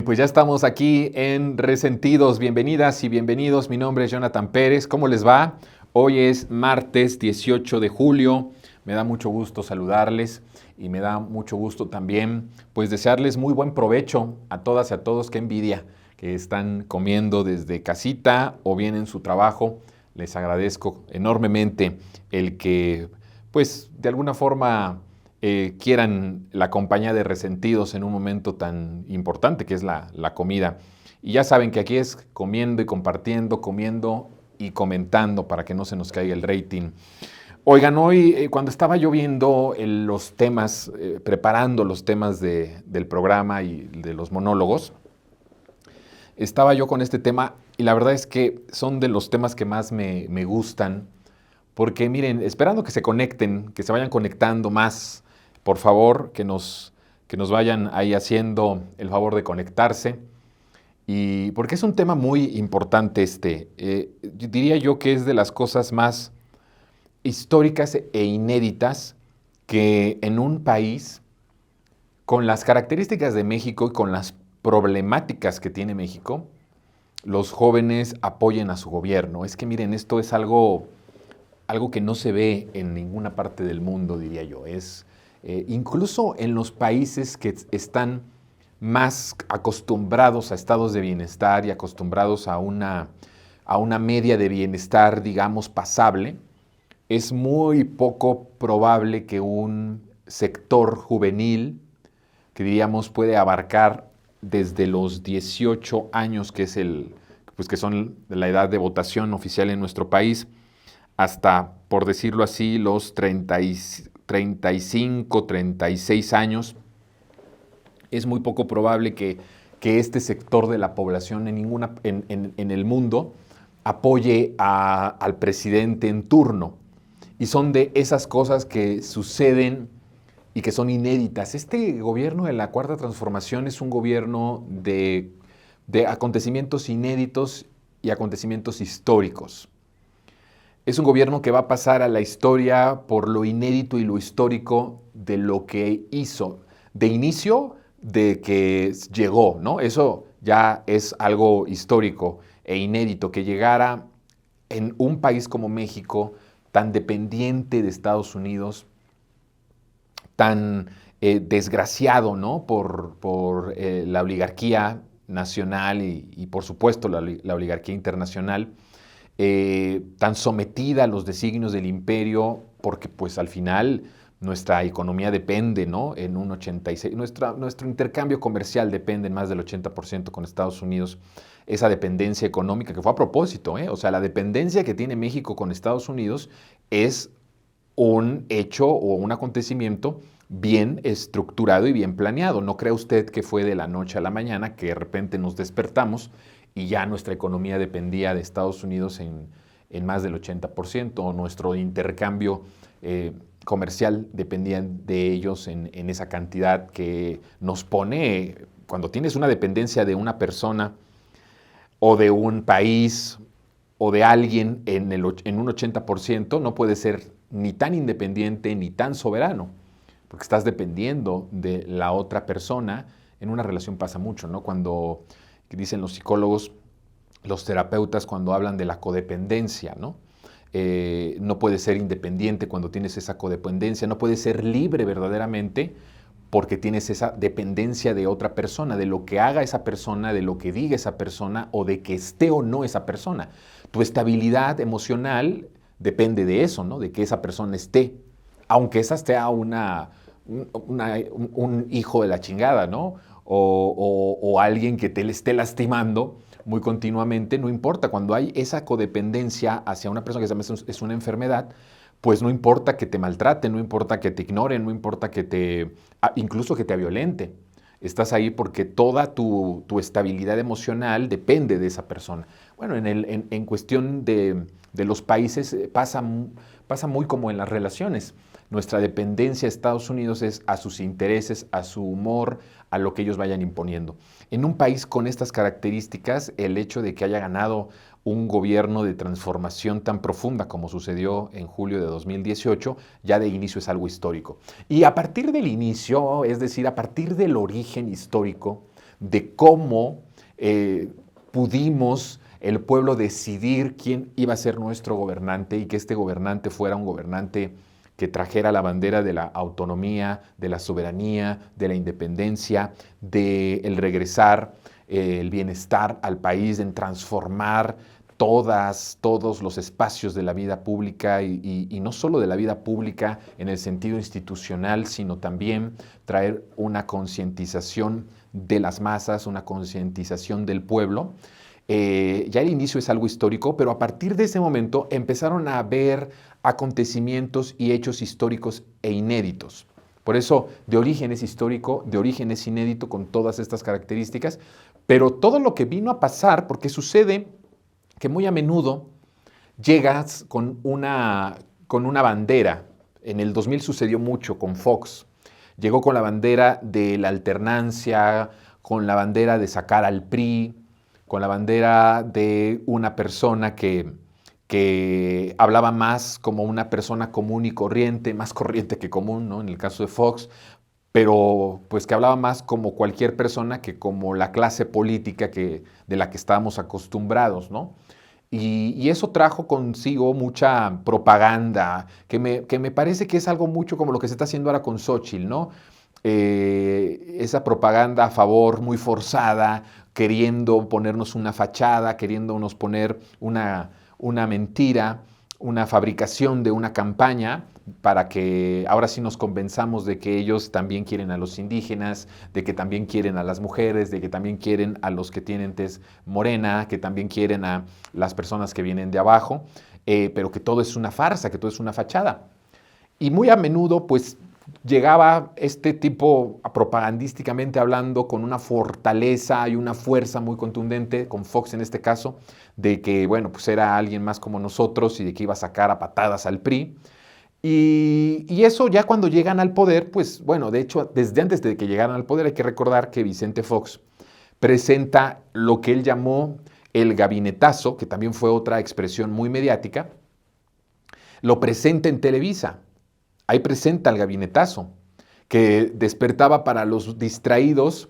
pues ya estamos aquí en Resentidos. Bienvenidas y bienvenidos. Mi nombre es Jonathan Pérez. ¿Cómo les va? Hoy es martes 18 de julio. Me da mucho gusto saludarles y me da mucho gusto también pues desearles muy buen provecho a todas y a todos. Qué envidia que están comiendo desde casita o bien en su trabajo. Les agradezco enormemente el que pues de alguna forma quieran la compañía de Resentidos en un momento tan importante que es la comida. Y ya saben que aquí es comiendo y compartiendo, comiendo y comentando para que no se nos caiga el rating. Oigan, hoy cuando estaba yo viendo los temas, preparando los temas del programa y de los monólogos, estaba yo con este tema y la verdad es que son de los temas que más me gustan, porque miren, esperando que se conecten, que se vayan conectando más, por favor, que nos vayan ahí haciendo el favor de conectarse. Y porque es un tema muy importante diría yo que es de las cosas más históricas e inéditas que en un país con las características de México y con las problemáticas que tiene México, los jóvenes apoyen a su gobierno. Es que miren, esto es algo que no se ve en ninguna parte del mundo, diría yo. Incluso en los países que están más acostumbrados a estados de bienestar y acostumbrados a una media de bienestar, digamos, pasable, es muy poco probable que un sector juvenil, que diríamos puede abarcar desde los 18 años, que son la edad de votación oficial en nuestro país, hasta, por decirlo así, los 35, 36 años, es muy poco probable que este sector de la población en el mundo apoye al presidente en turno. Y son de esas cosas que suceden y que son inéditas. Este gobierno de la Cuarta Transformación es un gobierno de acontecimientos inéditos y acontecimientos históricos. Es un gobierno que va a pasar a la historia por lo inédito y lo histórico de lo que hizo. De inicio, de que llegó, ¿no? Eso ya es algo histórico e inédito, que llegara en un país como México, tan dependiente de Estados Unidos, tan desgraciado, ¿no? por la oligarquía nacional y por supuesto la oligarquía internacional, tan sometida a los designios del imperio, porque pues al final nuestra economía depende, ¿no? En un 86%, nuestro intercambio comercial depende en más del 80% con Estados Unidos, esa dependencia económica que fue a propósito, o sea, la dependencia que tiene México con Estados Unidos es un hecho o un acontecimiento bien estructurado y bien planeado. No crea usted que fue de la noche a la mañana que de repente nos despertamos y ya nuestra economía dependía de Estados Unidos en más del 80%, o nuestro intercambio comercial dependía de ellos en esa cantidad que nos pone, cuando tienes una dependencia de una persona o de un país o de alguien en un 80%, no puede ser ni tan independiente ni tan soberano, porque estás dependiendo de la otra persona. En una relación pasa mucho, ¿no? Cuando dicen los psicólogos, los terapeutas, cuando hablan de la codependencia, ¿no? No puedes ser independiente cuando tienes esa codependencia, no puedes ser libre verdaderamente porque tienes esa dependencia de otra persona, de lo que haga esa persona, de lo que diga esa persona o de que esté o no esa persona. Tu estabilidad emocional depende de eso, ¿no? De que esa persona esté, aunque esa sea un hijo de la chingada, ¿no? O alguien que te le esté lastimando muy continuamente, no importa. Cuando hay esa codependencia hacia una persona que es una enfermedad, pues no importa que te maltrate, no importa que te ignore, no importa que incluso que te violente. Estás ahí porque toda tu estabilidad emocional depende de esa persona. Bueno, en cuestión de los países pasa muy como en las relaciones. Nuestra dependencia a Estados Unidos es a sus intereses, a su humor, a lo que ellos vayan imponiendo. En un país con estas características, el hecho de que haya ganado un gobierno de transformación tan profunda como sucedió en julio de 2018, ya de inicio es algo histórico. Y a partir del inicio, es decir, a partir del origen histórico de cómo pudimos el pueblo decidir quién iba a ser nuestro gobernante y que este gobernante fuera un gobernante que trajera la bandera de la autonomía, de la soberanía, de la independencia, del regresar el bienestar al país, en transformar todos los espacios de la vida pública y no solo de la vida pública en el sentido institucional, sino también traer una concientización de las masas, una concientización del pueblo. Ya el inicio es algo histórico, pero a partir de ese momento empezaron a haber acontecimientos y hechos históricos e inéditos. Por eso, de origen es histórico, de origen es inédito con todas estas características, pero todo lo que vino a pasar, porque sucede que muy a menudo llegas con una bandera. En el 2000 sucedió mucho con Fox. Llegó con la bandera de la alternancia, con la bandera de sacar al PRI, con la bandera de una persona que hablaba más como una persona común y corriente, más corriente que común, ¿no? En el caso de Fox, pero pues que hablaba más como cualquier persona que como la clase política de la que estábamos acostumbrados, ¿no? Y eso trajo consigo mucha propaganda, que me parece que es algo mucho como lo que se está haciendo ahora con Xóchitl, ¿no? Esa propaganda a favor muy forzada, queriendo ponernos una fachada, queriéndonos poner una mentira, una fabricación de una campaña para que ahora sí nos convenzamos de que ellos también quieren a los indígenas, de que también quieren a las mujeres, de que también quieren a los que tienen tez morena, que también quieren a las personas que vienen de abajo, pero que todo es una farsa, que todo es una fachada. Y muy a menudo, pues, llegaba este tipo, propagandísticamente hablando, con una fortaleza y una fuerza muy contundente, con Fox en este caso, de que, bueno, pues era alguien más como nosotros y de que iba a sacar a patadas al PRI. Y eso ya cuando llegan al poder, pues bueno, de hecho, desde antes de que llegaran al poder hay que recordar que Vicente Fox presenta lo que él llamó el gabinetazo, que también fue otra expresión muy mediática, lo presenta en Televisa. Ahí presenta el gabinetazo, que despertaba para los distraídos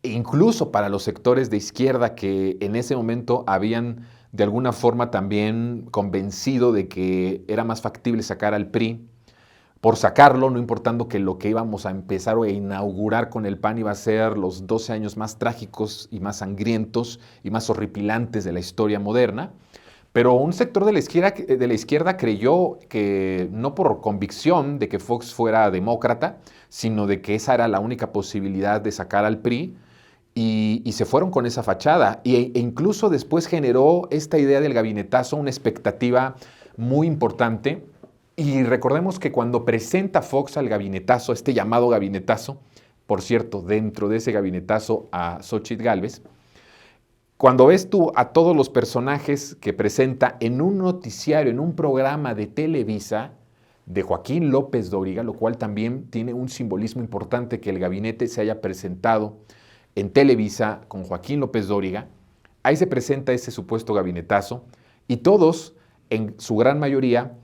e incluso para los sectores de izquierda que en ese momento habían de alguna forma también convencido de que era más factible sacar al PRI, por sacarlo, no importando que lo que íbamos a empezar a inaugurar con el PAN iba a ser los 12 años más trágicos y más sangrientos y más horripilantes de la historia moderna. Pero un sector de la izquierda creyó que, no por convicción de que Fox fuera demócrata, sino de que esa era la única posibilidad de sacar al PRI, y se fueron con esa fachada. E incluso después generó esta idea del gabinetazo una expectativa muy importante. Y recordemos que cuando presenta Fox al gabinetazo, este llamado gabinetazo, por cierto, dentro de ese gabinetazo a Xóchitl Gálvez, cuando ves tú a todos los personajes que presenta en un noticiario, en un programa de Televisa de Joaquín López Dóriga, lo cual también tiene un simbolismo importante que el gabinete se haya presentado en Televisa con Joaquín López Dóriga, ahí se presenta ese supuesto gabinetazo y todos, en su gran mayoría,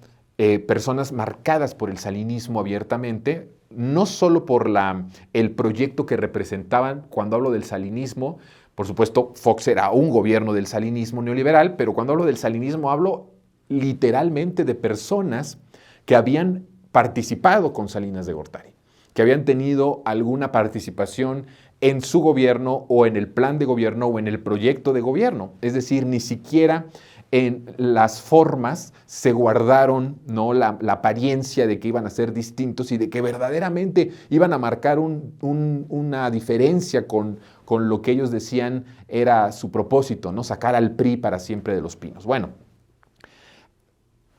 personas marcadas por el salinismo abiertamente, no solo por el proyecto que representaban. Cuando hablo del salinismo, por supuesto, Fox era un gobierno del salinismo neoliberal, pero cuando hablo del salinismo hablo literalmente de personas que habían participado con Salinas de Gortari, que habían tenido alguna participación en su gobierno o en el plan de gobierno o en el proyecto de gobierno. Es decir, ni siquiera en las formas se guardaron, ¿no?, la apariencia de que iban a ser distintos y de que verdaderamente iban a marcar una diferencia con lo que ellos decían era su propósito, ¿no?, sacar al PRI para siempre de los pinos. Bueno,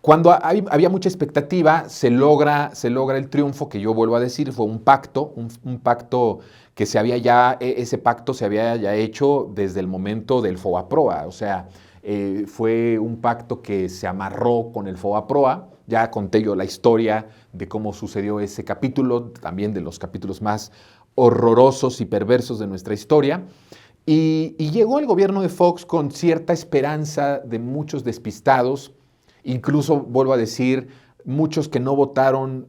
cuando había mucha expectativa, se logra el triunfo, que yo vuelvo a decir, fue un pacto, un pacto que ese pacto se había ya hecho desde el momento del FOBAPROA, o sea, fue un pacto que se amarró con el FOBAPROA. Ya conté yo la historia de cómo sucedió ese capítulo, también de los capítulos más horrorosos y perversos de nuestra historia. Y llegó el gobierno de Fox con cierta esperanza de muchos despistados, incluso, vuelvo a decir, muchos que no votaron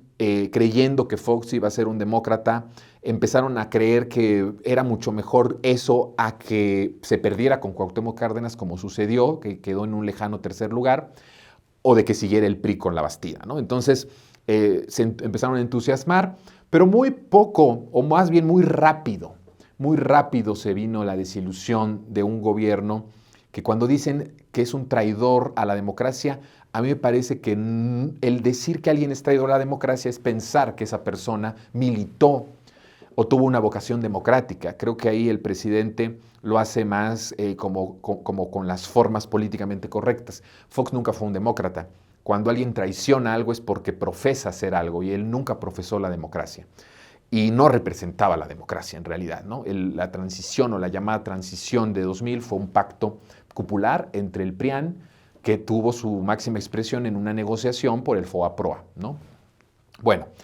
creyendo que Fox iba a ser un demócrata, empezaron a creer que era mucho mejor eso a que se perdiera con Cuauhtémoc Cárdenas, como sucedió, que quedó en un lejano tercer lugar, o de que siguiera el PRI con la Bastida, ¿no? Entonces se empezaron a entusiasmar, pero muy poco, o más bien muy rápido se vino la desilusión de un gobierno que cuando dicen que es un traidor a la democracia, a mí me parece que el decir que alguien es traidor a la democracia es pensar que esa persona militó o tuvo una vocación democrática. Creo que ahí el presidente lo hace más como con las formas políticamente correctas. Fox nunca fue un demócrata. Cuando alguien traiciona algo es porque profesa ser algo y él nunca profesó la democracia. Y no representaba la democracia en realidad, ¿no? La transición o la llamada transición de 2000 fue un pacto cupular entre el PRIAN que tuvo su máxima expresión en una negociación por el FOA-PROA, ¿no? Bueno,